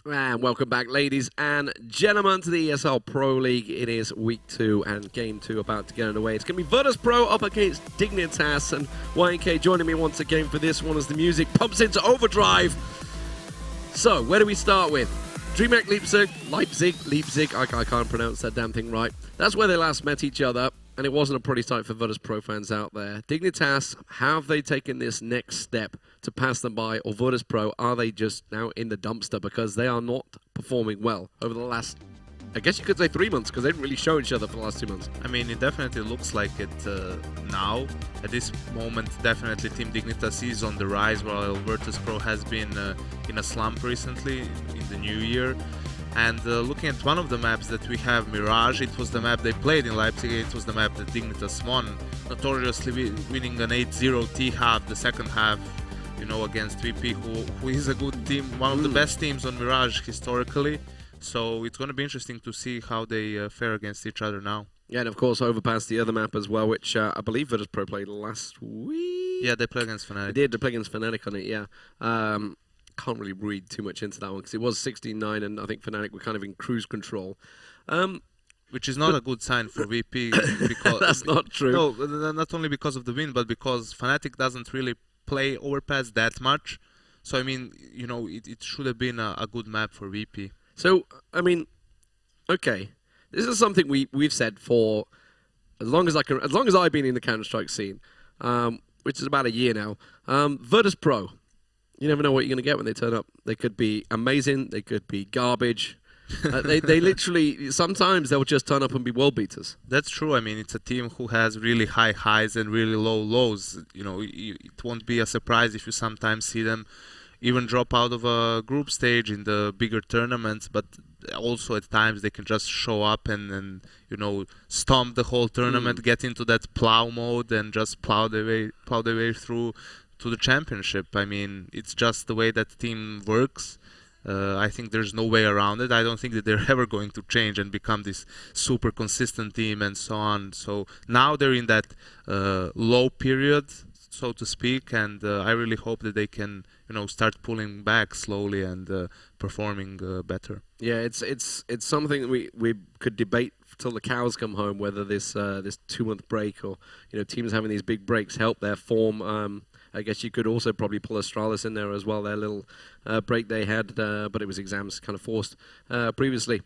And welcome back, ladies and gentlemen, to the ESL Pro League. It is week 2 and game 2 about to get underway. It's going to be Virtus.Pro up against Dignitas, and YNK joining me once again for this one as the music pumps into overdrive. So, where do we start with? DreamHack Leipzig, I can't pronounce that damn thing right. That's where they last met each other, and it wasn't a pretty sight for Virtus.Pro fans out there. Dignitas, have they taken this next step to pass them by, or Virtus.Pro, are they just now in the dumpster because they are not performing well over the last, I guess you could say 3 months, because they didn't really show each other for the last 2 months. I mean, it definitely looks like it now. At this moment, definitely Team Dignitas is on the rise, while Virtus.Pro has been in a slump recently in the new year. And looking at one of the maps that we have, Mirage, it was the map they played in Leipzig, it was the map that Dignitas won, notoriously winning an 8-0 T-half, the second half, you know, against VP, who is a good team, one of the best teams on Mirage historically. So it's going to be interesting to see how they fare against each other now. Yeah, and of course overpass the other map as well, which I believe Virtus.Pro played last week. Yeah, they played against Fnatic. They did play against Fnatic on it, yeah. Can't really read too much into that one because it was 16-9, and I think Fnatic were kind of in cruise control. Which is not a good sign for VP. Because that's not true. No, not only because of the win, but because Fnatic doesn't really play overpass that much. So, I mean, you know, it should have been a good map for VP. So, I mean, okay, this is something we've said for as long as I've been in the Counter-Strike scene, which is about a year now. Virtus.Pro, you never know what you're going to get when they turn up. They could be amazing, they could be garbage. They literally, sometimes they'll just turn up and be world beaters. That's true. I mean, it's a team who has really high highs and really low lows. You know, it won't be a surprise if you sometimes see them even drop out of a group stage in the bigger tournaments, but also at times they can just show up and you know, stomp the whole tournament, get into that plow mode and just plow their way through to the championship. I mean, it's just the way that team works. I think there's no way around it. I don't think that they're ever going to change and become this super consistent team and so on. So now they're in that low period, so to speak, and I really hope that they can, you know, start pulling back slowly and performing better. Yeah, it's something that we could debate till the cows come home, whether this 2-month break or, you know, teams having these big breaks help their form. I guess you could also probably pull Astralis in there as well, their little break they had, but it was exams kind of forced previously.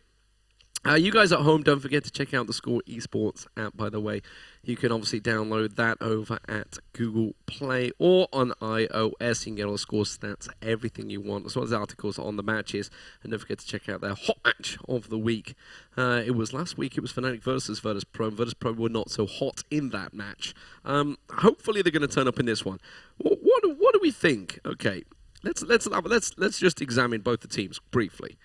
You guys at home, don't forget to check out the Score Esports app, by the way. You can obviously download that over at Google Play or on iOS. You can get all the score stats, everything you want, as well as articles on the matches. And don't forget to check out their hot match of the week. It was last week, it was Fnatic versus Virtus.Pro. Virtus.Pro were not so hot in that match. Hopefully they're going to turn up in this one. What do we think? Okay, let's just examine both the teams briefly.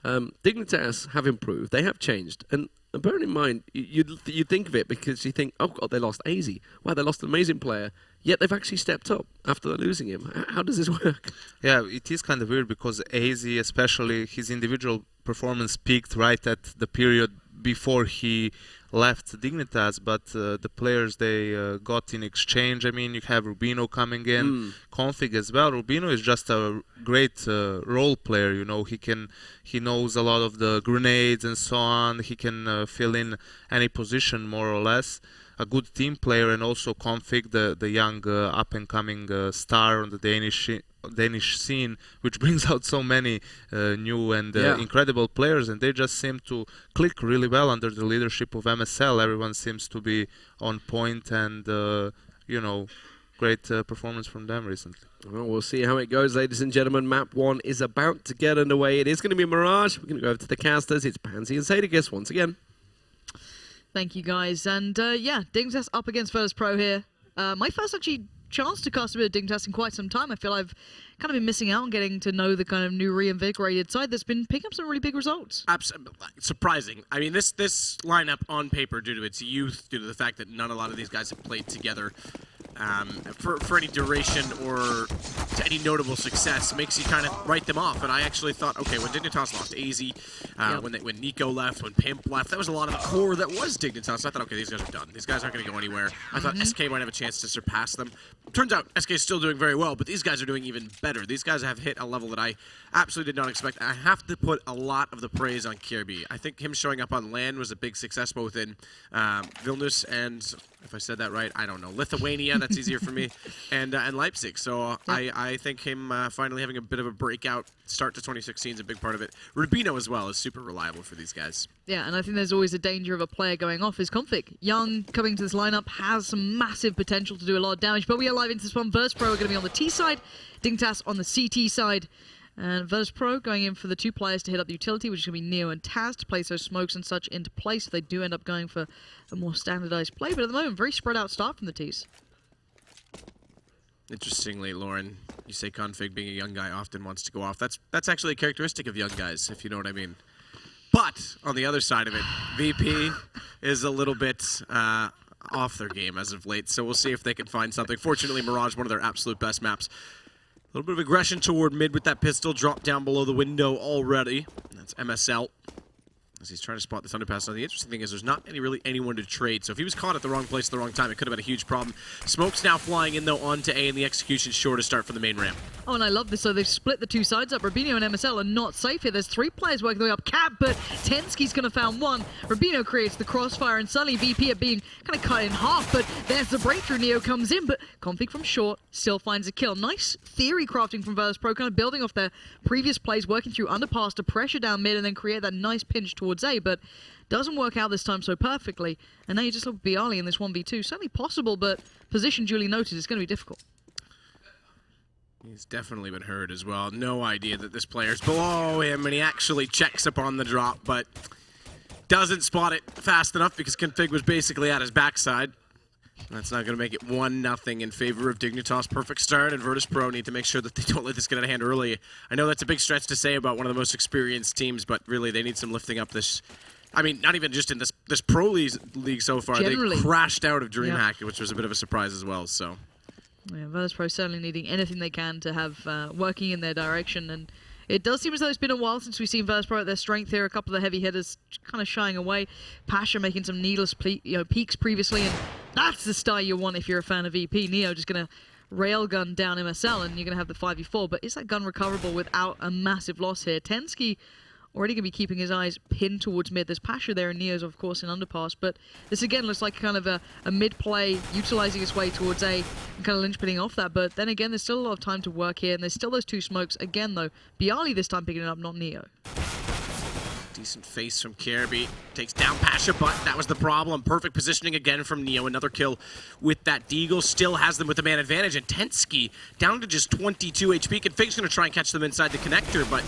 Dignitas have improved. They have changed. And bearing in mind, you think of it because you think, oh, God, they lost AZ. Wow, they lost an amazing player. Yet they've actually stepped up after losing him. How does this work? Yeah, it is kind of weird because AZ, especially his individual performance, peaked right at the period before he left Dignitas, but the players they got in exchange, I mean, you have Rubino coming in, Config as well. Rubino is just a great role player, you know, he knows a lot of the grenades and so on, he can fill in any position more or less. A good team player, and also Config, the young up-and-coming star on the Danish scene, which brings out so many new and incredible players, and they just seem to click really well under the leadership of MSL. Everyone seems to be on point, and you know, great performance from them recently. Well, we'll see how it goes, ladies and gentlemen. Map 1 is about to get underway. It is going to be Mirage. We're going to go over to the casters. It's Pansy and Sadagis once again. Thank you, guys. And yeah, Dignitas up against Virtus.Pro here. My first actually chance to cast a bit of Dignitas in quite some time. I feel I've kind of been missing out on getting to know the kind of new reinvigorated side that's been picking up some really big results. Absolutely surprising. I mean, this lineup on paper, due to its youth, due to the fact that a lot of these guys have played together, for any duration or to any notable success makes you kind of write them off. And I actually thought, okay, when Dignitas lost AZ, when Nico left, when Pimp left, that was a lot of the core that was Dignitas. So I thought, okay, these guys are done. These guys aren't going to go anywhere. I thought SK might have a chance to surpass them. Turns out SK is still doing very well, but these guys are doing even better. These guys have hit a level that I absolutely did not expect. I have to put a lot of the praise on Kirby. I think him showing up on LAN was a big success, both in Vilnius and, if I said that right, I don't know, Lithuania, that's easier for me, and Leipzig. So I think him finally having a bit of a breakout start to 2016 is a big part of it. Rubino as well is super reliable for these guys. Yeah, and I think there's always a danger of a player going off is Config. Young coming to this lineup has some massive potential to do a lot of damage, but we are live into this one. Virtus.Pro are going to be on the T side, Dignitas on the CT side. And Virtus.Pro going in for the 2 players to hit up the utility, which is going to be Neo and Taz, to place those smokes and such into place. They do end up going for a more standardized play, but at the moment, very spread out start from the Ts. Interestingly, Lauren, you say Config being a young guy often wants to go off. That's actually a characteristic of young guys, if you know what I mean. But on the other side of it, VP is a little bit off their game as of late, so we'll see if they can find something. Fortunately, Mirage, one of their absolute best maps. A little bit of aggression toward mid with that pistol, dropped down below the window already. That's MSL, as he's trying to spot this underpass. Now, the interesting thing is there's not really anyone to trade, so if he was caught at the wrong place at the wrong time, it could have been a huge problem. Smoke's now flying in, though, onto A, and the execution's sure to start from the main ramp. Oh, and I love this. So they've split the 2 sides up. Rubino and MSL are not safe here. There's 3 players working their way up. Cap, but Tensky's going to found one. Rubino creates the crossfire, and suddenly VP are being kind of cut in half, but there's the breakthrough. Neo comes in, but Config from short still finds a kill. Nice theory crafting from Virtus.Pro, kind of building off their previous plays, working through underpass to pressure down mid and then create that nice pinch towards A, but doesn't work out this time so perfectly. And now you just look Bialy in this 1v2. Certainly possible, but position duly noted is going to be difficult. He's definitely been hurt as well. No idea that this player's below him, and he actually checks upon the drop, but doesn't spot it fast enough because Config was basically at his backside. That's not going to make it 1-0 in favor of Dignitas. Perfect start, and Virtus.Pro need to make sure that they don't let this get out of hand early. I know that's a big stretch to say about one of the most experienced teams, but really they need some lifting up this. I mean, not even just in this Pro League so far. Generally. They crashed out of DreamHack, which was a bit of a surprise as well. So. Yeah, Virtus.Pro certainly needing anything they can to have working in their direction, and it does seem as though it's been a while since we've seen Virtus.Pro at their strength here. A couple of the heavy hitters kind of shying away. Pasha making some needless peaks previously, and that's the style you want if you're a fan of VP. Neo just going to railgun down MSL, and you're going to have the 5v4, but is that gun recoverable without a massive loss here? Tensky already going to be keeping his eyes pinned towards mid. There's Pasha there, and Neo's, of course, in underpass. But this, again, looks like kind of a mid-play, utilizing its way towards A and kind of linchpinning off that. But then again, there's still a lot of time to work here, and there's still those 2 smokes. Again, though, Bialy this time picking it up, not Neo. Decent face from Kirby. Takes down Pasha, but that was the problem. Perfect positioning again from Neo. Another kill with that Deagle. Still has them with the man advantage. And Tensky down to just 22 HP. Config's going to try and catch them inside the connector, but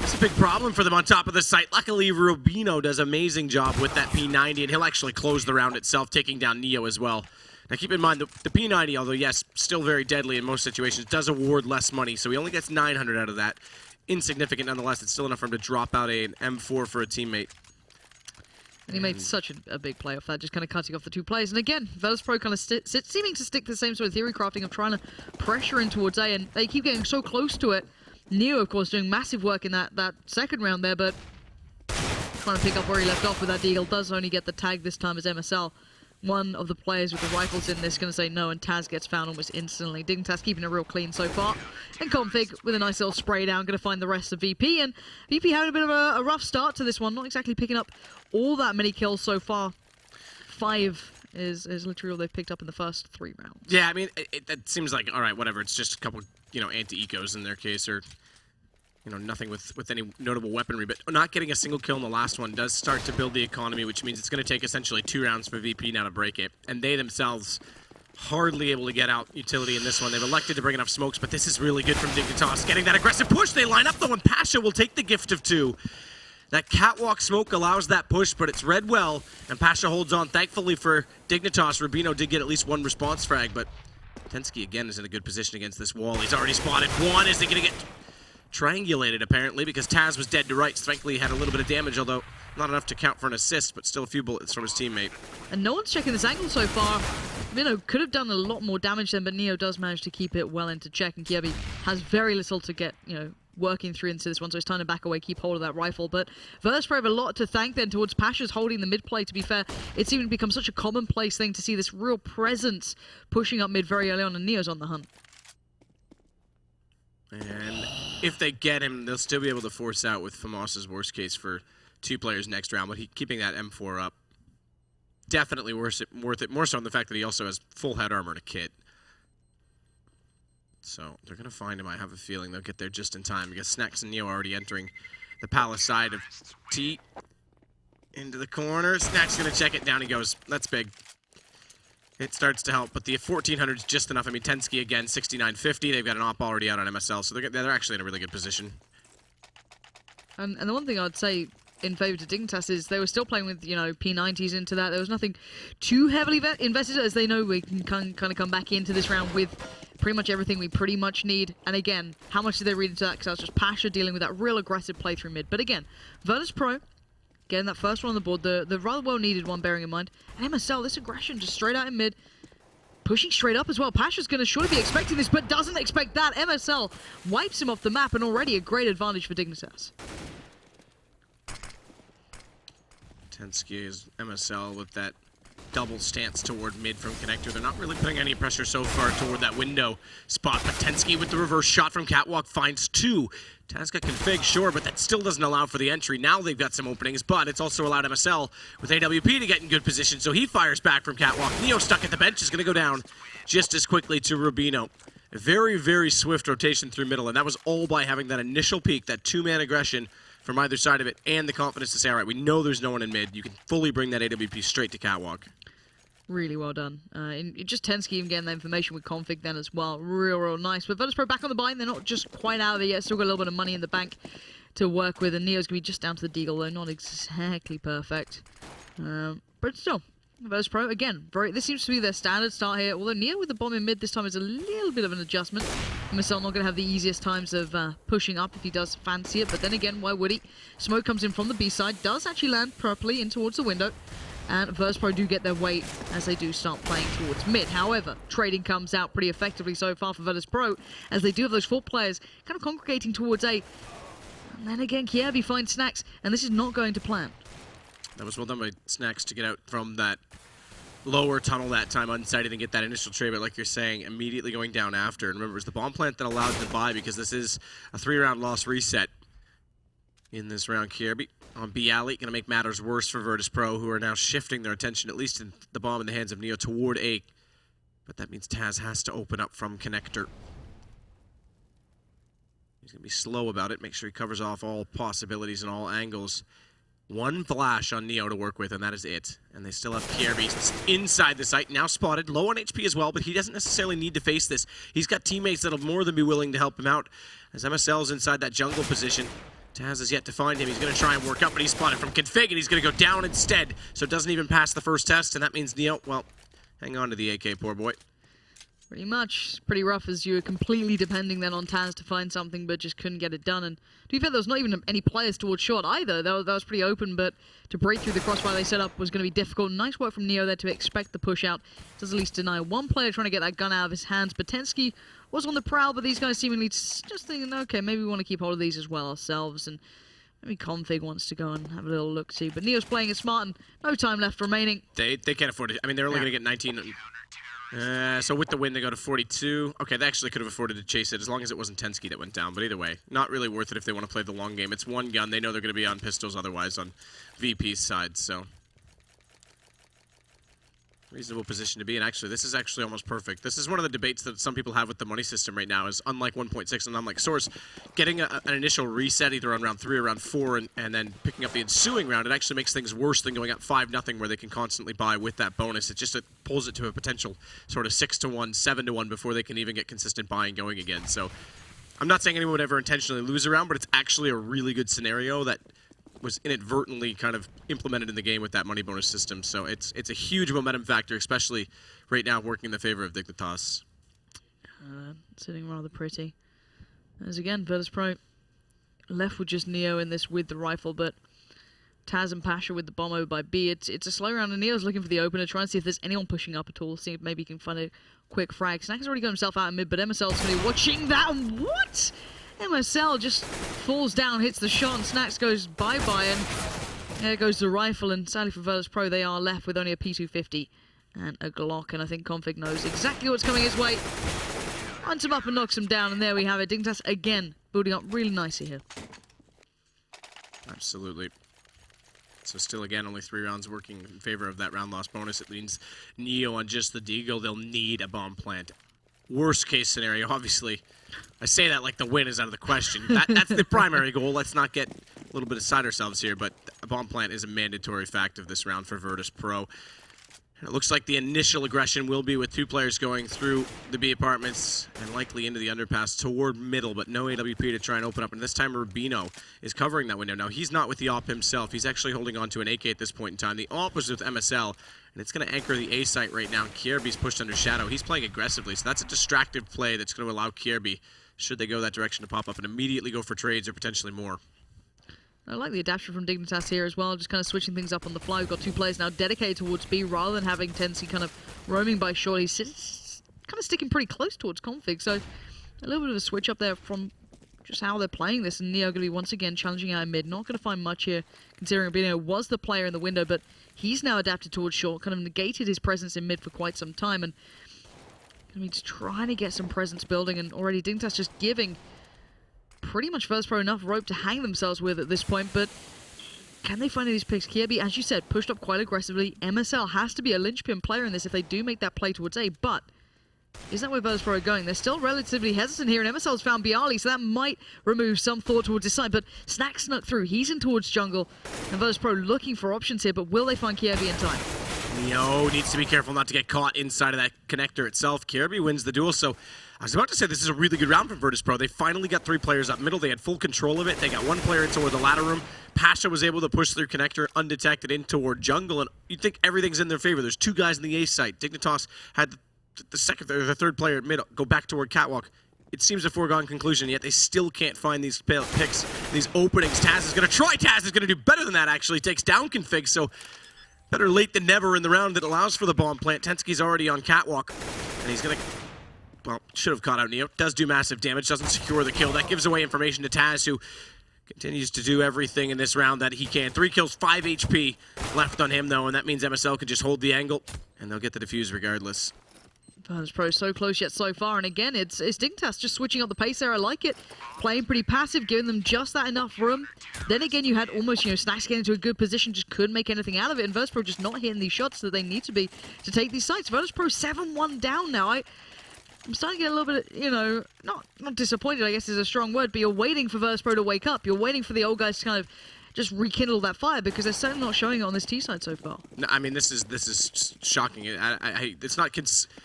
it's a big problem for them on top of the site. Luckily, Rubino does an amazing job with that P90, and he'll actually close the round itself, taking down Neo as well. Now, keep in mind, the P90, although, yes, still very deadly in most situations, does award less money, so he only gets 900 out of that. Insignificant, nonetheless. It's still enough for him to drop out an M4 for a teammate. And he made such a big play off that, just kind of cutting off the 2 plays. And again, Virtus.Pro kind of seeming to stick to the same sort of theory crafting of trying to pressure in towards A, and they keep getting so close to it. Neo, of course, doing massive work in that second round there, but trying to pick up where he left off with that Deagle. Does only get the tag this time as MSL. One of the players with the rifles in this is going to say no, and Taz gets found almost instantly. Dignitas keeping it real clean so far. And Config with a nice little spray down, going to find the rest of VP. And VP having a bit of a rough start to this one, not exactly picking up all that many kills so far. 5 is literally all they've picked up in the first 3 rounds. Yeah, I mean, it seems like, all right, whatever. It's just a couple, anti-ecos in their case, or, nothing with any notable weaponry. But not getting a single kill in the last one does start to build the economy, which means it's going to take essentially 2 rounds for VP now to break it. And they themselves hardly able to get out utility in this one. They've elected to bring enough smokes, but this is really good from Dignitas. Getting that aggressive push. They line up, though, and Pasha will take the gift of 2. That catwalk smoke allows that push, but it's read well, and Pasha holds on. Thankfully for Dignitas, Rubino did get at least 1 response frag, but Tensky again is in a good position against this wall. He's already spotted 1. Is he going to get triangulated, apparently, because Taz was dead to rights. Thankfully, he had a little bit of damage, although not enough to count for an assist, but still a few bullets from his teammate. And no one's checking this angle so far. could have done a lot more damage then, but Neo does manage to keep it well into check, and Kirby has very little to get, working through into this one, so he's trying to back away, keep hold of that rifle. But Virtus.Pro have a lot to thank then towards Pasha's holding the mid play. To be fair, it's even become such a commonplace thing to see this real presence pushing up mid very early on, and Neo's on the hunt. And if they get him, they'll still be able to force out with Famos's worst case for 2 players next round, but keeping that M4 up, definitely worth it, more so in the fact that he also has full head armor and a kit. So they're going to find him. I have a feeling they'll get there just in time because Snacks and Neo are already entering the palace side of T. Into the corner. Snacks going to check it down. He goes, that's big. It starts to help, but the 1400 is just enough. I mean, Tensky again, 6950. They've got an op already out on MSL, so they're actually in a really good position. And the one thing I'd say in favor to Dignitas is they were still playing with, P90s into that. There was nothing too heavily invested, as they know we can kind of come back into this round with pretty much everything we pretty much need. And again, how much did they read into that? Because that was just Pasha dealing with that real aggressive play through mid. But again, Virtus.Pro getting that first one on the board, the rather well-needed one, bearing in mind. And MSL, this aggression just straight out in mid, pushing straight up as well. Pasha's going to surely be expecting this, but doesn't expect that. MSL wipes him off the map, and already a great advantage for Dignitas. Tensky is MSL with that double stance toward mid from Connector. They're not really putting any pressure so far toward that window spot, but Tensky with the reverse shot from Catwalk finds 2. Taz got config, sure, but that still doesn't allow for the entry. Now they've got some openings, but it's also allowed MSL with AWP to get in good position, so he fires back from Catwalk. Neo stuck at the bench is going to go down just as quickly to Rubino. A very, very swift rotation through middle, and that was all by having that initial peak, that 2-man aggression from either side of it, and the confidence to say, all right, we know there's no one in mid. You can fully bring that AWP straight to Catwalk. Really well done. Just Tensky even getting that information with config then as well. Real nice. But Virtus.Pro back on the bind. They're not just quite out of it yet. Still got a little bit of money in the bank to work with. And Neo's going to be just down to the deagle, though. Not exactly perfect. But still, Virtus.Pro, again, this seems to be their standard start here. Although Neo with the bomb in mid this time is a little bit of an adjustment. MSL not going to have the easiest times of pushing up if he does fancy it. But then again, why would he? Smoke comes in from the B side. Does actually land properly in towards the window. And Virtus.Pro do get their weight as they do start playing towards mid. However, trading comes out pretty effectively so far for Virtus.Pro, as they do have those 4 players kind of congregating towards A. And then again, Kirby finds Snacks, and this is not going to plan. That was well done by Snacks to get out from that lower tunnel that time unsighted and get that initial trade, but like you're saying, immediately going down after. And remember, it was the bomb plant that allowed them to buy, because this is a 3-round loss reset in this round. Kirby on B alley, going to make matters worse for Virtus.Pro, who are now shifting their attention, at least in the bomb in the hands of Neo, toward A. But that means Taz has to open up from Connector. He's going to be slow about it, make sure he covers off all possibilities and all angles. 1 flash on Neo to work with, and that is it. And they still have Kirby inside the site, now spotted, low on HP as well, but he doesn't necessarily need to face this. He's got teammates that'll more than be willing to help him out, as MSL's inside that jungle position. Taz has yet to find him. He's going to try and work up, but he's spotted from config, and he's going to go down instead. So it doesn't even pass the first test, and that means Neo, well, hang on to the AK, poor boy. Pretty much. Pretty rough, as you were completely depending then on Taz to find something, but just couldn't get it done. And to be fair, there was not even any players towards short either. That was pretty open, but to break through the crossfire they set up was going to be difficult. Nice work from Neo there to expect the push out. Does at least deny 1 player trying to get that gun out of his hands. But Tensky was on the prowl, but these guys seemingly just thinking, okay, maybe we want to keep hold of these as well ourselves. And maybe Config wants to go and have a little look-see. But Neo's playing it smart, and no time left remaining. They can't afford it. I mean, they're only going to get 19. So with the win, they go to 42. Okay, they actually could have afforded to chase it as long as it wasn't Tensky that went down. But either way, not really worth it if they want to play the long game. It's 1 gun. They know they're going to be on pistols otherwise on VP's side, so reasonable position to be in. Actually, this is actually almost perfect. This is one of the debates that some people have with the money system right now, is unlike 1.6 and unlike Source, getting an initial reset either on round 3 or round 4 and then picking up the ensuing round, it actually makes things worse than going up 5-0 where they can constantly buy with that bonus. It pulls it to a potential sort of 6-1, 7-1 before they can even get consistent buying going again. So I'm not saying anyone would ever intentionally lose a round, but it's actually a really good scenario that was inadvertently kind of implemented in the game with that money bonus system. So it's a huge momentum factor, especially right now working in the favor of Dignitas. Sitting rather pretty. As again, Virtus.Pro left with just Neo in this with the rifle, but Taz and Pasha with the bomb over by B. It's a slow round, and Neo's looking for the opener, trying to see if there's anyone pushing up at all, see if maybe he can find a quick frag. Snack has already got himself out in mid, but MSL's going to be watching that, and what? MSL just falls down, hits the shot, and Snacks goes bye-bye, and there goes the rifle, and sadly for Virtus.Pro, they are left with only a P250 and a Glock, and I think Config knows exactly what's coming his way. Hunts him up and knocks him down, and there we have it. Dignitas again building up really nicely here. Absolutely. So still, again, only 3 rounds working in favor of that round loss bonus. It means Neo on just the Deagle, they'll need a bomb plant. Worst case scenario, obviously. I say that like the win is out of the question. That's the primary goal. Let's not get a little bit aside ourselves here, but a bomb plant is a mandatory fact of this round for Virtus.Pro. It looks like the initial aggression will be with 2 players going through the B apartments and likely into the underpass toward middle, but no AWP to try and open up. And this time Rubino is covering that window. Now, he's not with the AWP himself. He's actually holding on to an AK at this point in time. The AWP was with MSL, and it's going to anchor the A site right now. Kierby's pushed under Shadow. He's playing aggressively, so that's a distractive play that's going to allow Kierby, should they go that direction, to pop up and immediately go for trades or potentially more. I like the adaptation from Dignitas here as well, just kind of switching things up on the fly. We've got 2 players now dedicated towards B rather than having Tensi kind of roaming by short. He's kind of sticking pretty close towards Config, so a little bit of a switch up there from just how they're playing this. And Neo going to be once again challenging out mid. Not going to find much here, considering Rubino was the player in the window, but he's now adapted towards short, kind of negated his presence in mid for quite some time, and he's trying to get some presence building, and already Dignitas just giving pretty much Virtus.Pro enough rope to hang themselves with at this point, but can they find these picks? Kierby, as you said, pushed up quite aggressively. MSL has to be a linchpin player in this if they do make that play towards A, but is that where Virtus.Pro are going? They're still relatively hesitant here, and MSL's found Bialy, so that might remove some thought towards his side, but Snack snuck through. He's in towards jungle, and Virtus.Pro looking for options here, but will they find Kierby in time? Neo needs to be careful not to get caught inside of that connector itself. Kierby wins the duel, so I was about to say this is a really good round from Virtus.Pro. They finally got 3 players up middle. They had full control of it. They got 1 player in toward the ladder room. Pasha was able to push through connector undetected in toward jungle, and you'd think everything's in their favor. There's 2 guys in the A site. Dignitas had the second or the 3rd player at mid go back toward catwalk. It seems a foregone conclusion, yet they still can't find these picks, these openings. Taz is going to try. Taz is going to do better than that, actually. Takes down Config, so better late than never in the round that allows for the bomb plant. Tensky's already on catwalk, and he's going to, well, should have caught out Neo. Does do massive damage, doesn't secure the kill. That gives away information to Taz, who continues to do everything in this round that he can. 3 kills, 5 HP left on him, though, and that means MSL can just hold the angle, and they'll get the defuse regardless. Virtus.Pro so close yet so far, and again, it's Dignitas just switching up the pace there. I like it. Playing pretty passive, giving them just that enough room. Then again, you had almost, Snacks getting into a good position, just couldn't make anything out of it, and Virtus.Pro just not hitting these shots that they need to be to take these sites. Virtus.Pro 7-1 down now. I'm starting to get a little bit, not disappointed, I guess is a strong word, but you're waiting for Virtus.Pro to wake up. You're waiting for the old guys to kind of just rekindle that fire, because they're certainly not showing it on this T side so far. No, I mean, this is shocking. It's not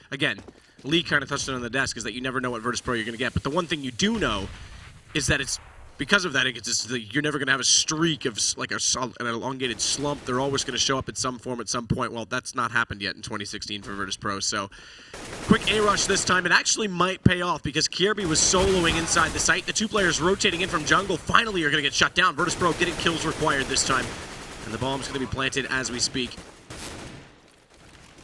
again. Lee kind of touched it on the desk, is that you never know what Virtus.Pro you're going to get. But the one thing you do know is that it's because of that. You're never going to have a streak of like an elongated slump. They're always going to show up in some form at some point. Well, that's not happened yet in 2016 for Virtus.Pro. So quick A rush this time. It actually might pay off because Kierby was soloing inside the site. The 2 players rotating in from jungle finally are going to get shut down. Virtus.Pro getting kills required this time. And the bomb's going to be planted as we speak.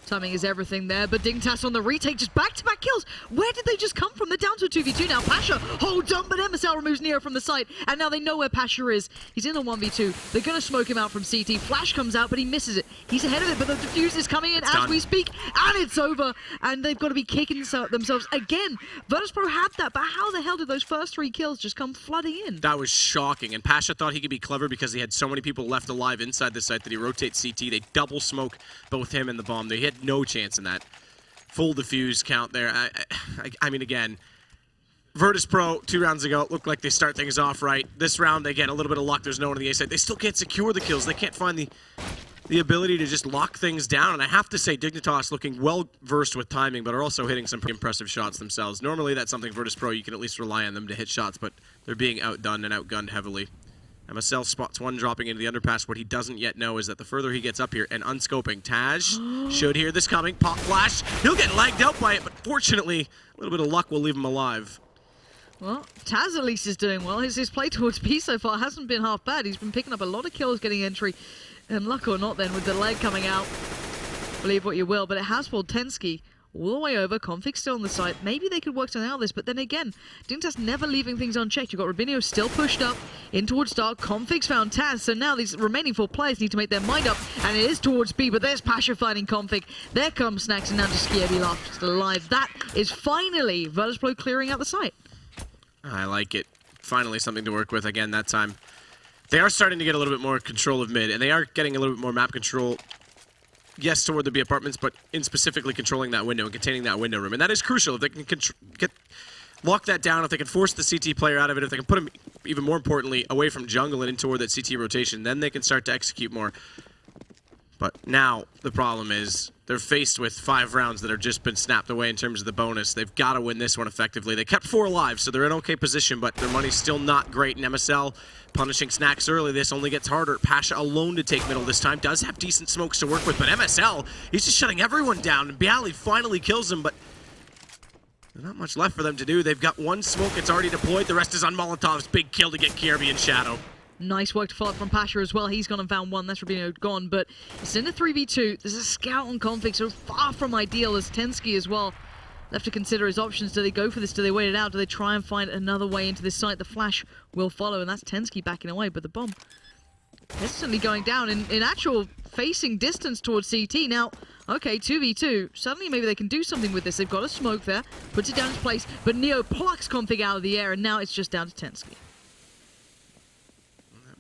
Timing is everything there, but Dignitas on the retake, just back-to-back kills. Where did they just come from? They're down to a 2v2 now. Pasha holds on, but MSL removes Neo from the site, and now they know where Pasha is. He's in a 1v2. They're going to smoke him out from CT. Flash comes out, but he misses it. He's ahead of it, but the defuse is coming in as we speak, and it's over, and they've got to be kicking themselves again. Virtus.Pro had that, but how the hell did those first 3 kills just come flooding in? That was shocking, and Pasha thought he could be clever because he had so many people left alive inside the site that he rotates CT. They double smoke both him and the bomb. They had no chance in that full defuse count there. I mean, again, Virtus.Pro 2 rounds ago, it looked like they start things off right. This round, again, a little bit of luck. There's no one on the A side. They still can't secure the kills. They can't find the ability to just lock things down. And I have to say, Dignitas looking well-versed with timing, but are also hitting some pretty impressive shots themselves. Normally, that's something Virtus.Pro, you can at least rely on them to hit shots, but they're being outdone and outgunned heavily. MSL spots 1 dropping into the underpass. What he doesn't yet know is that the further he gets up here, and unscoping, Taj should hear this coming. Pop flash. He'll get lagged out by it, but fortunately, a little bit of luck will leave him alive. Well, Taz at least is doing well. His play towards B so far hasn't been half bad. He's been picking up a lot of kills, getting entry. And luck or not then, with the leg coming out, believe what you will, but it has pulled Tensky all the way over. Config still on the site. Maybe they could work something out of this, but then again, Dignitas never leaving things unchecked. You've got Rubinho still pushed up in towards Dark. Config's found Taz, so now these remaining 4 players need to make their mind up, and it is towards B, but there's Pasha fighting Config. There comes Snacks, and now just Skierby left alive. That is finally Virtus.Pro clearing out the site. I like it. Finally something to work with again that time. They are starting to get a little bit more control of mid, and they are getting a little bit more map control. Yes, toward the B apartments, but in specifically controlling that window and containing that window room. And that is crucial. If they can lock that down, if they can force the CT player out of it, if they can put him, even more importantly, away from jungle and in toward that CT rotation, then they can start to execute more. But now the problem is they're faced with 5 rounds that have just been snapped away in terms of the bonus. They've got to win this one effectively. They kept 4 alive, so they're in okay position, but their money's still not great. And MSL punishing Snacks early. This only gets harder. Pasha alone to take middle this time. Does have decent smokes to work with, but MSL, he's just shutting everyone down. And Bialy finally kills him, but there's not much left for them to do. They've got 1 smoke. It's already deployed. The rest is on Molotov's. Big kill to get Skierby in shadow. Nice work to follow up from Pasha as well. He's gone and found 1. That's Rubinho gone, but it's in a 3v2. There's a scout on Config, so far from ideal as Tensky as well. Left to consider his options. Do they go for this? Do they wait it out? Do they try and find another way into this site? The flash will follow, and that's Tensky backing away, but the bomb instantly going down in actual facing distance towards CT. Now, okay, 2v2. Suddenly maybe they can do something with this. They've got a smoke there, puts it down in its place, but Neo plucks Config out of the air, and now it's just down to Tensky.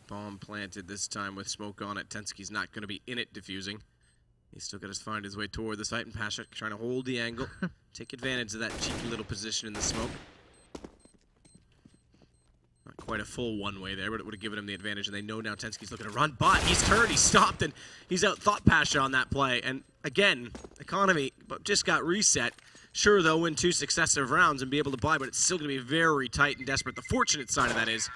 Bomb planted this time with smoke on it. Tensky's not going to be in it defusing. He's still got to find his way toward the site, and Pasha trying to hold the angle, take advantage of that cheeky little position in the smoke. Not quite a full one-way there, but it would have given him the advantage, and they know now Tensky's looking to run, but he's turned, he stopped, and he's out-thought Pasha on that play. And again, economy just got reset. Sure, they'll win 2 successive rounds and be able to buy, but it's still going to be very tight and desperate. The fortunate side of that is,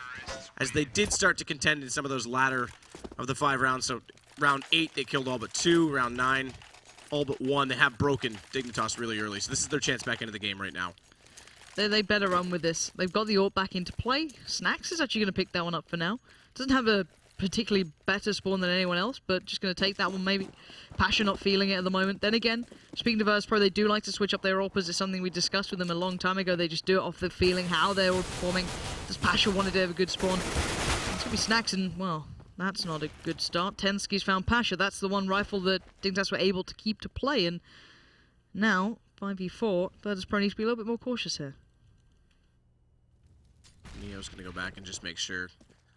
as they did start to contend in some of those latter of the 5 rounds, so round 8, they killed all but 2. Round 9, all but 1. They have broken Dignitas really early, so this is their chance back into the game right now. They better run with this. They've got the AWP back into play. Snacks is actually going to pick that one up for now. Doesn't have a particularly better spawn than anyone else, but just going to take that one maybe. Pasha not feeling it at the moment. Then again, speaking of Virtus.Pro, they do like to switch up their AWPers. It's something we discussed with them a long time ago. They just do it off the feeling, how they're all performing. Does Pasha want to have a good spawn? It's going to be Snacks, and, well, that's not a good start. Tensky's found Pasha. That's the one rifle that Dignitas were able to keep to play, and now, 5v4, Virtus.Pro needs to be a little bit more cautious here. Neo's going to go back and just make sure,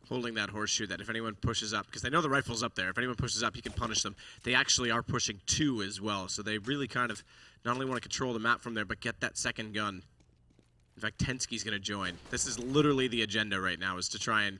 holding that horseshoe, that if anyone pushes up, because they know the rifle's up there, if anyone pushes up, he can punish them. They actually are pushing 2 as well, so they really kind of not only want to control the map from there, but get that second gun. In fact, Tensky's going to join. This is literally the agenda right now, is to try and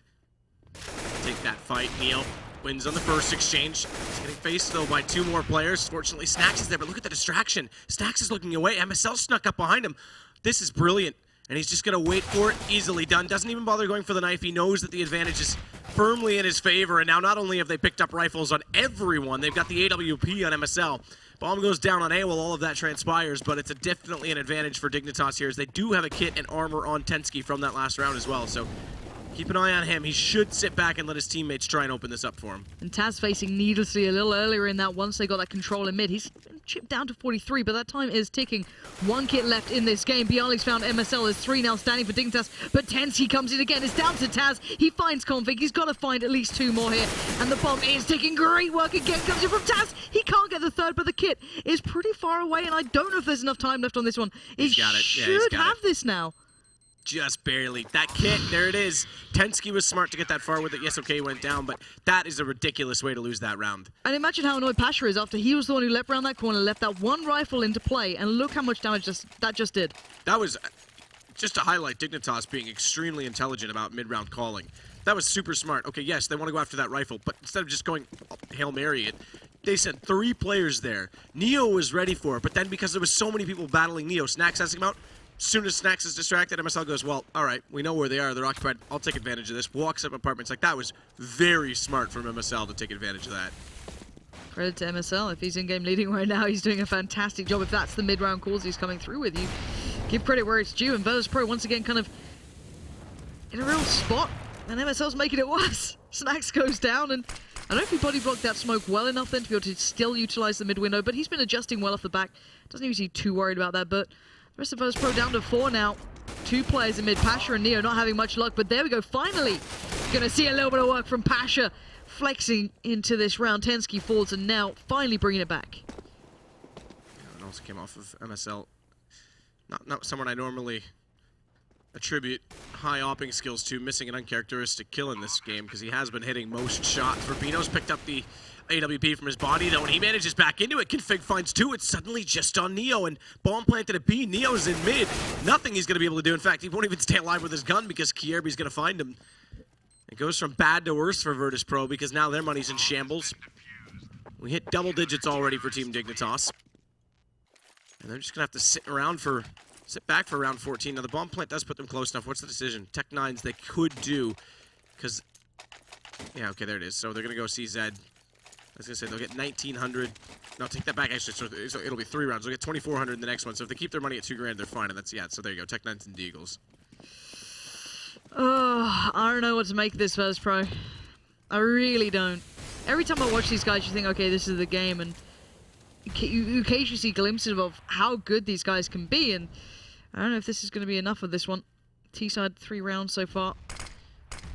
take that fight. Neo wins on the first exchange. He's getting faced, though, by 2 more players. Fortunately, Snacks is there, but look at the distraction. Snacks is looking away. MSL snuck up behind him. This is brilliant. And he's just going to wait for it. Easily done. Doesn't even bother going for the knife. He knows that the advantage is firmly in his favor. And now not only have they picked up rifles on everyone, they've got the AWP on MSL. Bomb goes down on A while all of that transpires, but it's definitely an advantage for Dignitas here, as they do have a kit and armor on Tensky from that last round as well. So keep an eye on him. He should sit back and let his teammates try and open this up for him. And Taz facing needlessly a little earlier in that once they got that control in mid. He's chipped down to 43, but that time is ticking. 1 kit left in this game. Bialy's found MSL. There's 3 now standing for Dignitas, but Tensky comes in again. It's down to Taz. He finds Config. He's got to find at least 2 more here, and the bomb is ticking. Great work again. Comes in from Taz. He can't get the 3rd, but the kit is pretty far away, and I don't know if there's enough time left on this one. He's got it. Yeah, should have this now. Just barely. That kit, there it is. Tensky was smart to get that far with it. Yes, okay, went down, but that is a ridiculous way to lose that round. And imagine how annoyed Pasha is after he was the one who leapt around that corner, left that 1 rifle into play, and look how much damage that just did. That was just to highlight Dignitas being extremely intelligent about mid-round calling. That was super smart. Okay, yes, they want to go after that rifle, but instead of just going Hail Mary it, they sent 3 players there. Neo was ready for it, but then because there was so many people battling Neo, Snacks has to come out. As soon as Snacks is distracted, MSL goes, well, all right, we know where they are. They're occupied. I'll take advantage of this. Walks up apartments. Like, that was very smart from MSL to take advantage of that. Credit to MSL. If he's in-game leading right now, he's doing a fantastic job. If that's the mid-round calls he's coming through with, you give credit where it's due. And Virtus.Pro, once again, kind of in a real spot, and MSL's making it worse. Snacks goes down, and I don't know if he body blocked that smoke well enough then to be able to still utilize the mid window, but he's been adjusting well off the back. Doesn't even seem too worried about that, but the rest of Virtus.Pro down to 4 now. 2 players in mid, Pasha and Neo not having much luck, but there we go, finally gonna see a little bit of work from Pasha, flexing into this round. Tensky falls, and now finally bringing it back. Yeah, and also came off of MSL. Not someone I normally attribute high opping skills to, missing an uncharacteristic kill in this game because he has been hitting most shots. Rubino's picked up the AWP from his body, though, and he manages back into it. Config finds 2. It's suddenly just on Neo, and bomb planted at B. Neo's in mid. Nothing he's going to be able to do. In fact, he won't even stay alive with his gun because Kierby's going to find him. It goes from bad to worse for Virtus.Pro because now their money's in shambles. We hit double digits already for Team Dignitas. And they're just going to have to sit back for round 14. Now, the bomb plant does put them close enough. What's the decision? Tech 9s they could do, because... Yeah, okay, there it is. So they're going to go CZ. I was going to say, they'll get 1,900. No, take that back, actually. So it'll be 3 rounds. They'll get 2,400 in the next one. So if they keep their money at $2,000, they're fine. And that's, yeah, so there you go. Tech 9s and Deagles. Oh, I don't know what to make of this Virtus.Pro. I really don't. Every time I watch these guys, you think, okay, this is the game, and you occasionally see glimpses of how good these guys can be, and I don't know if this is going to be enough of this one. T-side 3 rounds so far.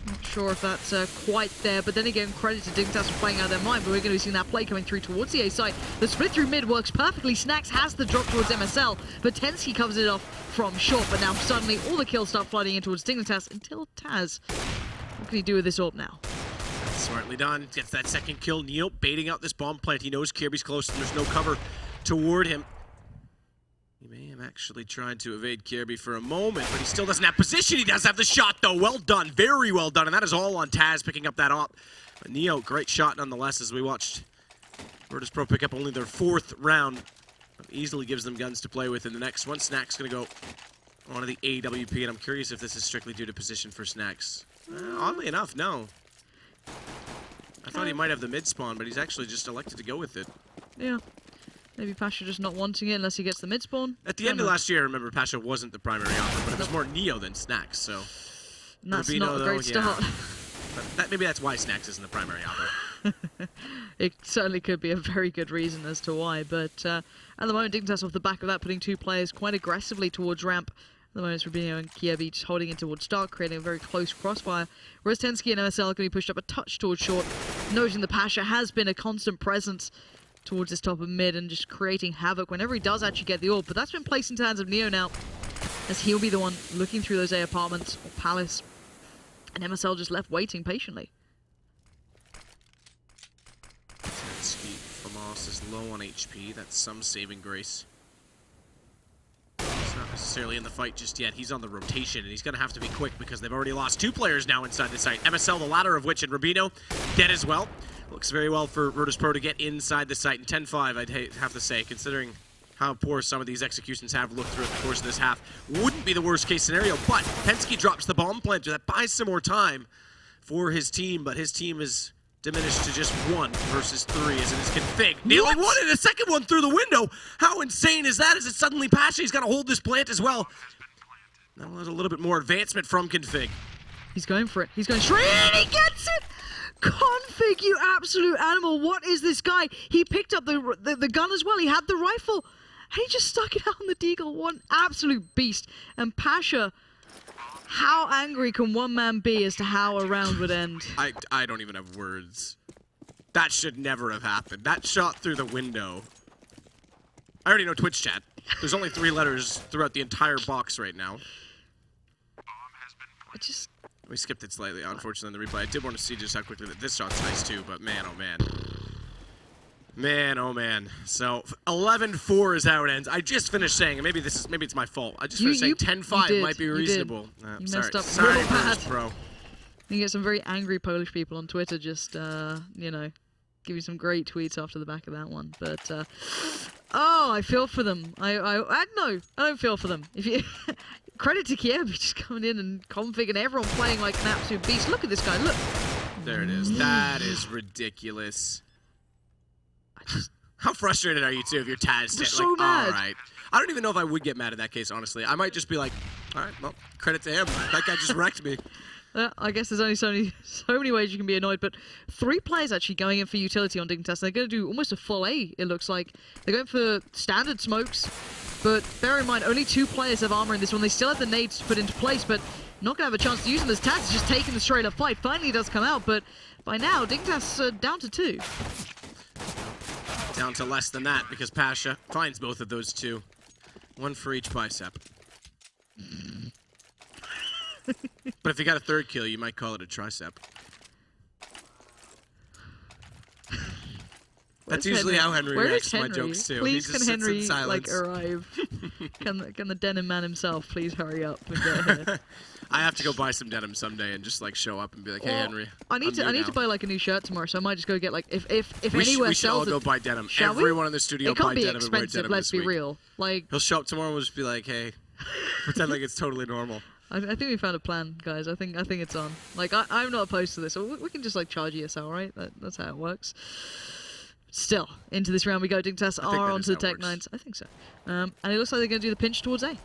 Not sure if that's quite there, but then again, credit to Dignitas for playing out of their mind, but we're going to be seeing that play coming through towards the A side. The split through mid works perfectly. Snacks has the drop towards MSL, but Tensky covers it off from short, but now suddenly all the kills start flooding in towards Dignitas until Taz. What can he do with this AWP now? Smartly done. Gets that second kill. Neo baiting out this bomb plant. He knows Kirby's close and there's no cover toward him. He may have actually tried to evade Kirby for a moment, but he still doesn't have position. He does have the shot, though. Well done. Very well done. And that is all on Taz picking up that AWP. But Neo, great shot nonetheless, as we watched Virtus.Pro pick up only their 4th round. Easily gives them guns to play with in the next one. Snack's going to go onto the AWP, and I'm curious if this is strictly due to position for Snacks. Oddly enough, no. I thought he might have the mid spawn, but he's actually just elected to go with it. Yeah. Maybe Pasha just not wanting it unless he gets the mid spawn. At the end of last year, I remember Pasha wasn't the primary offer, but it was more Neo than Snacks, so... And that's Rubino, not a great start. Yeah. But maybe that's why Snacks isn't the primary offer. It certainly could be a very good reason as to why, but at the moment, Dignitas off the back of that, putting 2 players quite aggressively towards ramp. At the moment, it's Rubino and Kierby just holding it towards dark, creating a very close crossfire. Whereas Tensky and MSL are going to be pushed up a touch towards short, noting the Pasha has been a constant presence towards this top of mid and just creating havoc whenever he does actually get the AWP. But that's been placed into the hands of Neo now, as he'll be the one looking through those A apartments or palace, and MSL just left waiting patiently. Tensky from Moss is low on HP. That's some saving grace. He's not necessarily in the fight just yet. He's on the rotation, and he's going to have to be quick because they've already lost 2 players now inside the site. MSL, the latter of which, and Rubino, dead as well. Looks very well for Virtus.Pro to get inside the site. And 10-5, I'd have to say, considering how poor some of these executions have looked throughout the course of this half. Wouldn't be the worst case scenario, but Tensky drops the bomb planter. That buys some more time for his team, but his team is diminished to just 1 versus 3 as it is Config. Nearly one and a second one through the window. How insane is that? Is it suddenly Pasha? He's got to hold this plant as well. Now there's a little bit more advancement from Config. He's going for it. He's going straight in. He gets it. Config, you absolute animal. What is this guy? He picked up the gun as well. He had the rifle. And he just stuck it out on the deagle. One absolute beast. And Pasha, how angry can one man be as to how a round would end? I don't even have words. That should never have happened. That shot through the window. I already know Twitch chat. There's only 3 letters throughout the entire box right now. We skipped it slightly, unfortunately, in the replay. I did want to see just how quickly this shot's nice too, but man, oh man. Man, oh man. So 11-4 is how it ends. I just finished saying, and maybe it's my fault. I just finished saying 10-5 might be reasonable. You sorry, messed up sorry, real bad. Virtus.Pro. You get some very angry Polish people on Twitter just, you know, give you some great tweets after the back of that one. But, oh, I feel for them. No, I don't feel for them. If you credit to Kiev, just coming in and Config and everyone playing like an absolute beast. Look at this guy, look. There it is. That is ridiculous. How frustrated are you too if you're Taz? So mad. All right. I don't even know if I would get mad in that case, honestly. I might just be like, All right, well, credit to him. That guy just wrecked me. I guess there's only so many ways you can be annoyed, but 3 players actually going in for utility on Dignitas. They're going to do almost a full A, it looks like. They're going for standard smokes, but bear in mind, only 2 players have armor in this one. They still have the nades to put into place, but not going to have a chance to use them as Taz is just taking the straight up fight. Finally does come out, but by now, Dignitas down to 2. Down to less than that because Pasha finds both of those 2. 1 for each bicep. But if you got a 3rd kill, you might call it a tricep. That's usually how Henry reacts to my jokes too. Please, he just can Henry sits in silence. like arrive? Can the denim man himself please hurry up and get here? I have to go buy some denim someday and just like show up and be like, "Hey, Henry, I need to buy like a new shirt tomorrow, so I might just go get like if we anywhere should all sells go it, buy denim. shall we? Everyone in the studio It can't buy be denim and wear expensive. denim Let's this be week. real. Like He'll show up tomorrow and just be like, "Hey," pretend like it's totally normal. I think we found a plan, guys. I think it's on. Like I'm not opposed to this. So we can just like charge ESL, right? That's how it works. Still, into this round we go. Dignitas are onto the Tech 9s. I think so. And it looks like they're going to do the pinch towards A.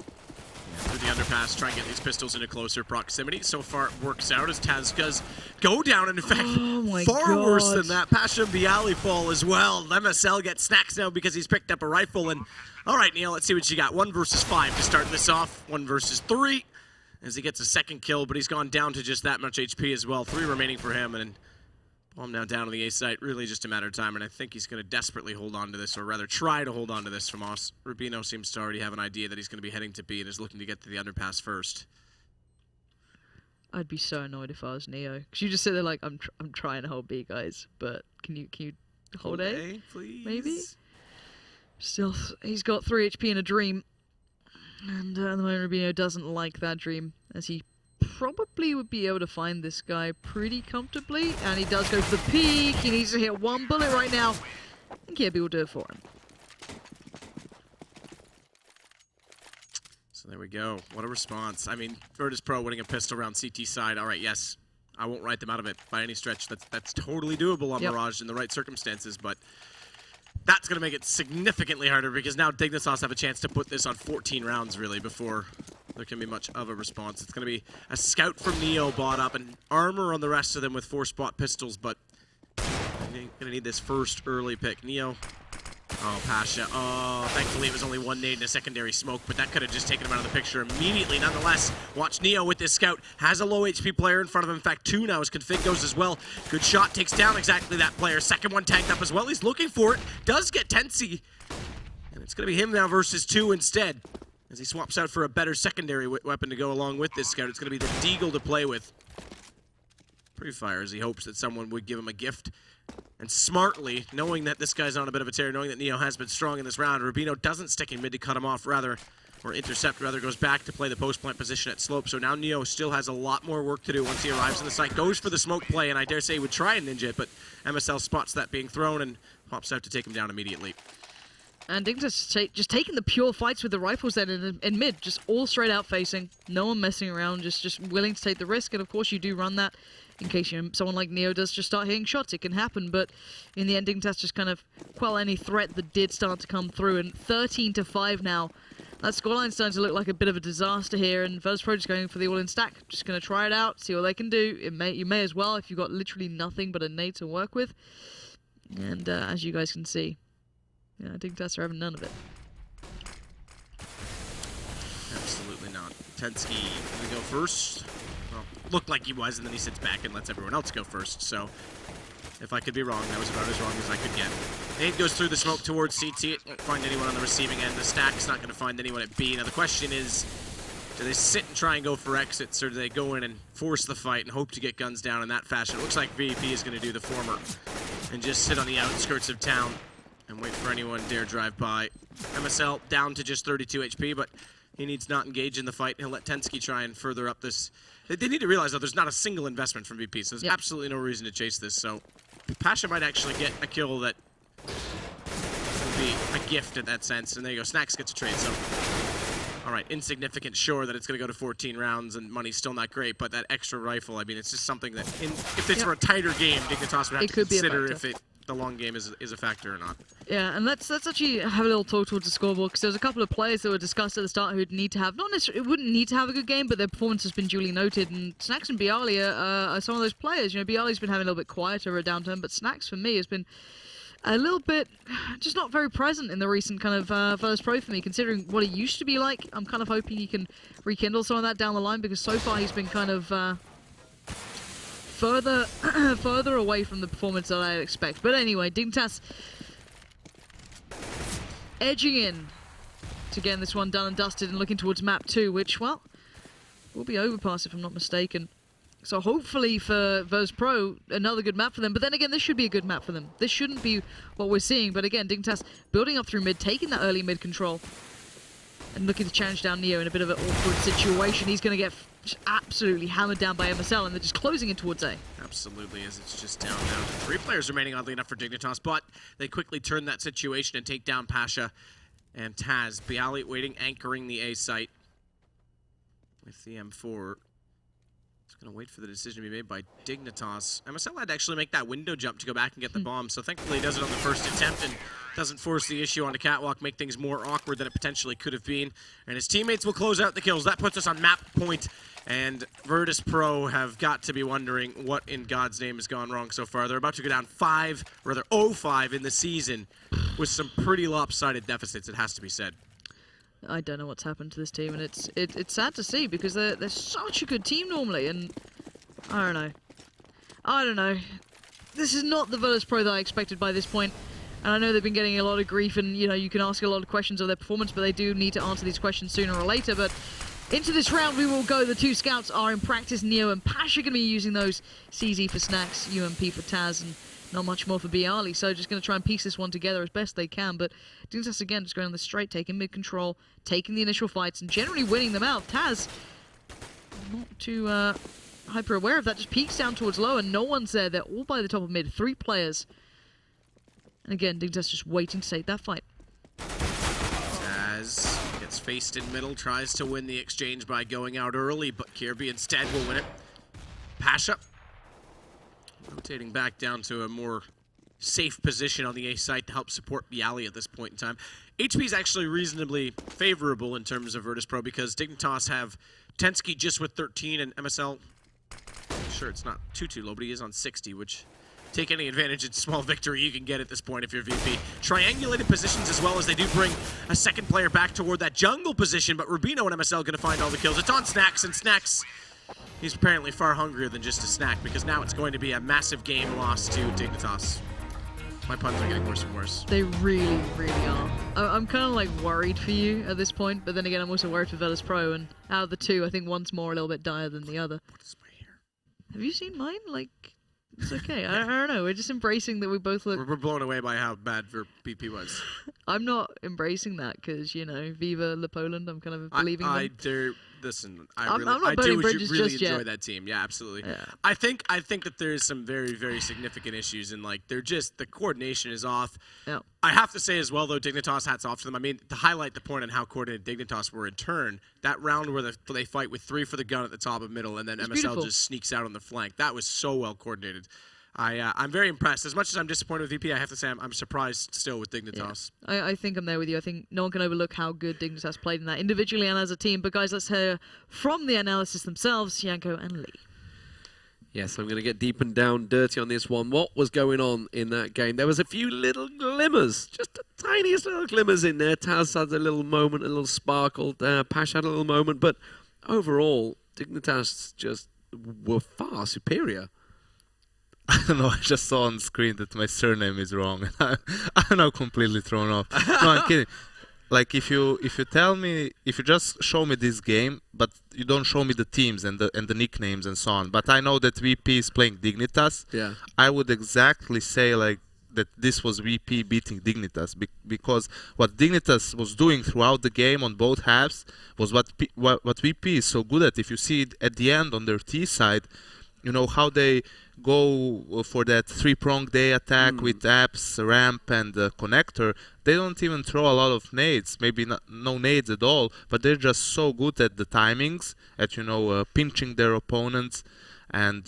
Through the underpass, try and get these pistols into closer proximity. So far, it works out as Tazkas go down, and in fact, far worse than that. Pasha and Bialy fall as well. MSL gets snacks now because he's picked up a rifle. And all right, Neil, let's see what you got. 1 versus 5 to start this off. 1 versus 3 as he gets a 2nd kill, but he's gone down to just that much HP as well. 3 remaining for him, and I'm now down on the A site, really just a matter of time, and I think he's going to desperately hold on to this, or rather try to hold on to this from us. Rubino seems to already have an idea that he's going to be heading to B and is looking to get to the underpass first. I'd be so annoyed if I was Neo, because you just sit there like, I'm trying to hold B, guys, but can you hold A, please? Maybe? Still, he's got 3 HP in a dream, and at the moment Rubino doesn't like that dream, as he probably would be able to find this guy pretty comfortably, and he does go for the peak. He needs to hit 1 bullet right now. I think Kirby will do it for him. So there we go. What a response. I mean, Virtus.Pro winning a pistol round CT side. All right, yes, I won't write them out of it by any stretch. That's totally doable on Mirage in the right circumstances, but that's going to make it significantly harder because now Dignitas have a chance to put this on 14 rounds, really, before there can be much of a response. It's going to be a scout from Neo bought up and armor on the rest of them with 4-spot pistols, but going to need this first early pick. Neo. Oh, Pasha. Oh, thankfully it was only 1 nade and a secondary smoke, but that could have just taken him out of the picture immediately. Nonetheless, watch Neo with this scout. Has a low HP player in front of him. In fact, 2 now as config goes as well. Good shot. Takes down exactly that player. Second one tagged up as well. He's looking for it. Does get Tensi. And it's going to be him now versus 2 instead, as he swaps out for a better secondary weapon to go along with this scout. It's going to be the Deagle to play with. Pre-fire as he hopes that someone would give him a gift. And smartly, knowing that this guy's on a bit of a tear, knowing that Neo has been strong in this round, Rubino doesn't stick in mid to cut him off, or intercept, goes back to play the post-plant position at slope. So now Neo still has a lot more work to do once he arrives in the site. Goes for the smoke play, and I dare say he would try and ninja it, but MSL spots that being thrown and pops out to take him down immediately. And Dignitas just taking the pure fights with the rifles then in mid, just all straight out facing, no one messing around, just willing to take the risk. And of course you do run that in case someone like Neo does just start hitting shots. It can happen, but in the end, Dignitas just kind of quell any threat that did start to come through. And 13-5 now. That scoreline's starting to look like a bit of a disaster here, and Virtus.Pro just going for the all-in stack. Just going to try it out, see what they can do. You may as well if you've got literally nothing but a nade to work with. And as you guys can see, Dignitas are having none of it. Absolutely not. Tensky going to go first. Well, looked like he was, and then he sits back and lets everyone else go first. So, if I could be wrong, that was about as wrong as I could get. Nade goes through the smoke towards CT. It won't find anyone on the receiving end. The stack's not going to find anyone at B. Now, the question is, do they sit and try and go for exits, or do they go in and force the fight and hope to get guns down in that fashion? It looks like VEP is going to do the former and just sit on the outskirts of town and wait for anyone to dare drive by. MSL down to just 32 HP, but he needs not engage in the fight. He'll let Tensky try and further up this. They need to realize, though, there's not a single investment from VP, so there's absolutely no reason to chase this. So Pasha might actually get a kill that would be a gift in that sense. And there you go, Snacks gets a trade. So, all right, insignificant, sure that it's going to go to 14 rounds and money's still not great, but that extra rifle, I mean, it's just something that, if it's for a tighter game, Dignitas would have to consider if the the long game is a factor or not. Yeah, and let's actually have a little talk towards the scoreboard, because there's a couple of players that were discussed at the start who'd need to have, not necessarily, wouldn't need to have a good game, but their performance has been duly noted, and Snacks and Bialy are some of those players. You know, Bialy's been having a little bit quieter a downturn, but Snacks for me has been a little bit just not very present in the recent kind of Virtus.Pro for me, considering what he used to be like. I'm kind of hoping he can rekindle some of that down the line, because so far he's been kind of further away from the performance that I'd expect. But anyway, Dignitas edging in to getting this one done and dusted and looking towards map 2, which, well, will be overpass if I'm not mistaken. So hopefully for Virtus.Pro, another good map for them. But then again, this should be a good map for them. This shouldn't be what we're seeing. But again, Dignitas building up through mid, taking that early mid control, and looking to challenge down Neo in a bit of an awkward situation. He's going to get just absolutely hammered down by MSL, and they're just closing in towards A. Absolutely, as it's just down to 3 players remaining, oddly enough, for Dignitas, but they quickly turn that situation and take down Pasha and Taz. Bialy waiting, anchoring the A site with the M4. It's going to wait for the decision to be made by Dignitas. MSL had to actually make that window jump to go back and get the bomb, so thankfully he does it on the first attempt and doesn't force the issue onto Catwalk, make things more awkward than it potentially could have been. And his teammates will close out the kills. That puts us on map point, and Virtus.Pro have got to be wondering what in God's name has gone wrong so far. They're about to go down 0-5 in the season with some pretty lopsided deficits, it has to be said. I don't know what's happened to this team, and it's sad to see, because they're such a good team normally, and I don't know. This is not the Virtus.Pro that I expected by this point, and I know they've been getting a lot of grief, and you know, you can ask a lot of questions of their performance, but they do need to answer these questions sooner or later. But into this round we will go. The 2 scouts are in practice. Neo and Pasha are going to be using those. CZ for Snacks, UMP for Taz, and not much more for Bialy, so just going to try and piece this one together as best they can. But Dignitas again just going on the straight, taking mid control, taking the initial fights, and generally winning them out. Taz, not too hyper aware of that, just peeks down towards low, and no one's there. They're all by the top of mid, 3 players. And again, Dignitas just waiting to take that fight. Taz gets faced in middle, tries to win the exchange by going out early, but Kirby instead will win it. Pasha rotating back down to a more safe position on the A site to help support Bialy at this point in time. HP is actually reasonably favorable in terms of Virtus.Pro, because Dignitas have Tensky just with 13 and MSL, sure it's not too low, but he is on 60, which take any advantage in small victory you can get at this point if you're VP. Triangulated positions as well, as they do bring a second player back toward that jungle position, but Rubino and MSL going to find all the kills. It's on Snacks, and Snacks, he's apparently far hungrier than just a snack, because now it's going to be a massive game loss to Dignitas. My puns are getting worse and worse. They really, really are. I'm kind of like worried for you at this point, but then again, I'm also worried for Virtus.Pro, and out of the 2, I think one's more a little bit dire than the other. What is my hair? Have you seen mine? Like, it's okay. I don't know. We're just embracing that we both look... We're blown away by how bad BP was. I'm not embracing that because, you know, Viva La Poland, I'm kind of believing them. Listen, I'm not burning bridges really just enjoy yet. that team. Yeah, absolutely. Yeah. I think that there's some very, very significant issues, and like the coordination is off. Yeah. I have to say as well, though, Dignitas, hats off to them. I mean, to highlight the point on how coordinated Dignitas were in turn, that round where they fight with 3 for the gun at the top of middle, and then MSL beautiful. just sneaks out on the flank. That was so well coordinated. I'm very impressed. As much as I'm disappointed with VP, I have to say I'm surprised still with Dignitas. Yeah. I think I'm there with you. I think no one can overlook how good Dignitas played in that individually and as a team. But guys, let's hear from the analysis themselves, Yanko and Lee. Yes, I'm going to get deep and down dirty on this one. What was going on in that game? There was a few little glimmers, just the tiniest little glimmers in there. Taz had a little moment, a little sparkle. Pash had a little moment. But overall, Dignitas just were far superior. I don't know, I just saw on the screen that my surname is wrong. I'm now completely thrown off. No, I'm kidding. Like, if you just show me this game, but you don't show me the teams and the nicknames and so on, but I know that VP is playing Dignitas, yeah, I would exactly say like that this was VP beating Dignitas, because what Dignitas was doing throughout the game on both halves was what VP is so good at. If you see it at the end on their T side, you know how they go for that 3-pronged A attack with apps, ramp, and connector. They don't even throw a lot of nades, maybe no nades at all, but they're just so good at the timings, at pinching their opponents. and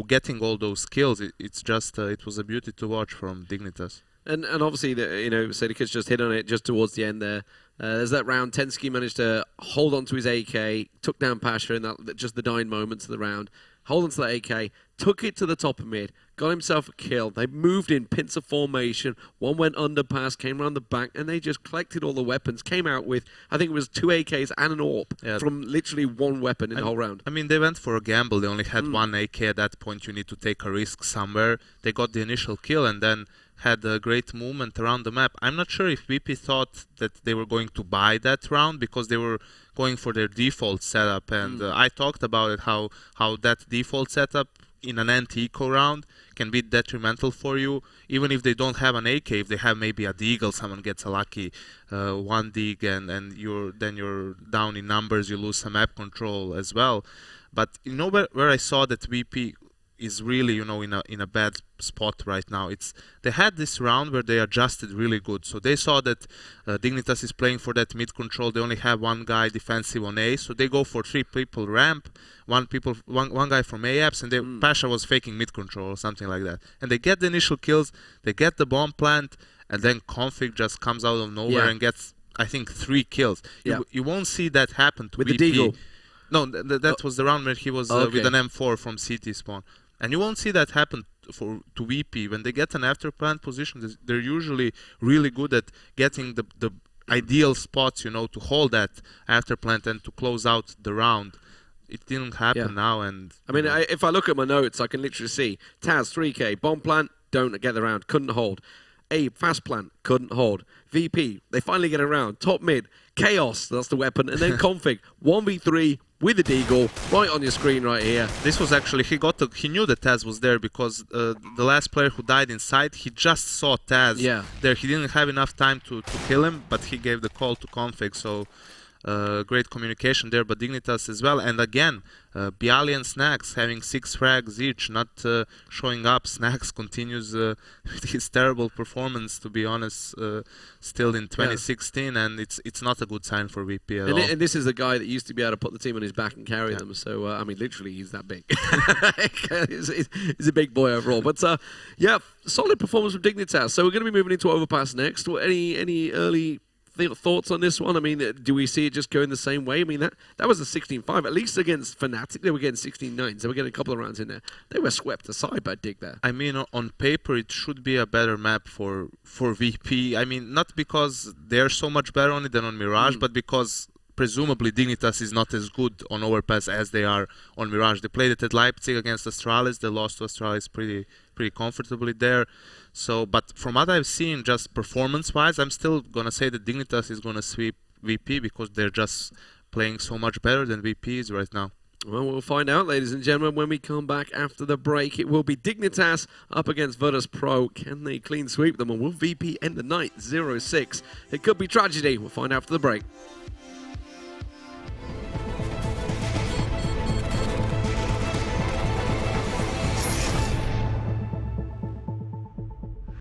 getting all those kills, it's just it was a beauty to watch from Dignitas. And obviously, Sedicus just hit on it just towards the end there. There's that round. Tensky managed to hold on to his AK, took down Pasha in just the dying moments of the round. Hold on to that AK, took it to the top of mid, got himself a kill. They moved in pincer formation. One went underpass, came around the back, and they just collected all the weapons. Came out with, I think it was 2 AKs and an AWP from literally one weapon in the whole round. I mean, they went for a gamble. They only had one AK at that point. You need to take a risk somewhere. They got the initial kill and then had a great movement around the map. I'm not sure if VP thought that they were going to buy that round because they were going for their default setup, and I talked about it, how that default setup in an anti-eco round can be detrimental for you, even if they don't have an AK. If they have maybe a deagle, someone gets a lucky one dig, and you're down in numbers, you lose some map control as well. But where I saw that VP is really in a bad spot right now, they had this round where they adjusted really good. So they saw that Dignitas is playing for that mid control. They only have one guy defensive on A, so they go for 3 people ramp, one guy from A apps, and Pasha was faking mid control or something like that. And they get the initial kills, they get the bomb plant, and then Config just comes out of nowhere and gets, I think, 3 kills. You won't see that happen to with VP. the deagle. No, that was the round where he was with an M4 from CT spawn. And you won't see that happen to VP. When they get an after-plant position, they're usually really good at getting the ideal spots, to hold that after-plant and to close out the round. It didn't happen now. And I mean, if I look at my notes, I can literally see Taz 3K, bomb plant, don't get the round, couldn't hold. A fast plant, couldn't hold. VP, they finally get around. Top mid, Chaos, that's the weapon, and then Config, 1v3 with the deagle, right on your screen right here. This was actually, he knew that Taz was there because the last player who died inside, he just saw Taz there. He didn't have enough time to kill him, but he gave the call to Config, so great communication there, but Dignitas as well. And again, Bialy and Snacks having 6 frags each, not showing up. Snacks continues with his terrible performance, to be honest, still in 2016, and it's not a good sign for VP at all. And this is the guy that used to be able to put the team on his back and carry them, so I mean, literally, he's that big. he's a big boy overall. But solid performance from Dignitas. So we're going to be moving into Overpass next. Any early thoughts on this one? I mean, do we see it just going the same way? I mean, that was a 16-5. At least against Fnatic, they were getting 16-9, so we're getting a couple of rounds in there. They were swept aside by Dig there. I mean, on paper, it should be a better map for VP. I mean, not because they're so much better on it than on Mirage, but because presumably Dignitas is not as good on Overpass as they are on Mirage. They played it at Leipzig against Astralis. They lost to Astralis pretty comfortably there. So, but from what I've seen, just performance-wise, I'm still gonna say that Dignitas is gonna sweep VP because they're just playing so much better than VP is right now. Well, we'll find out, ladies and gentlemen, when we come back after the break. It will be Dignitas up against Virtus.Pro. Can they clean sweep them, or will VP end the night 0-6? It could be tragedy. We'll find out after the break.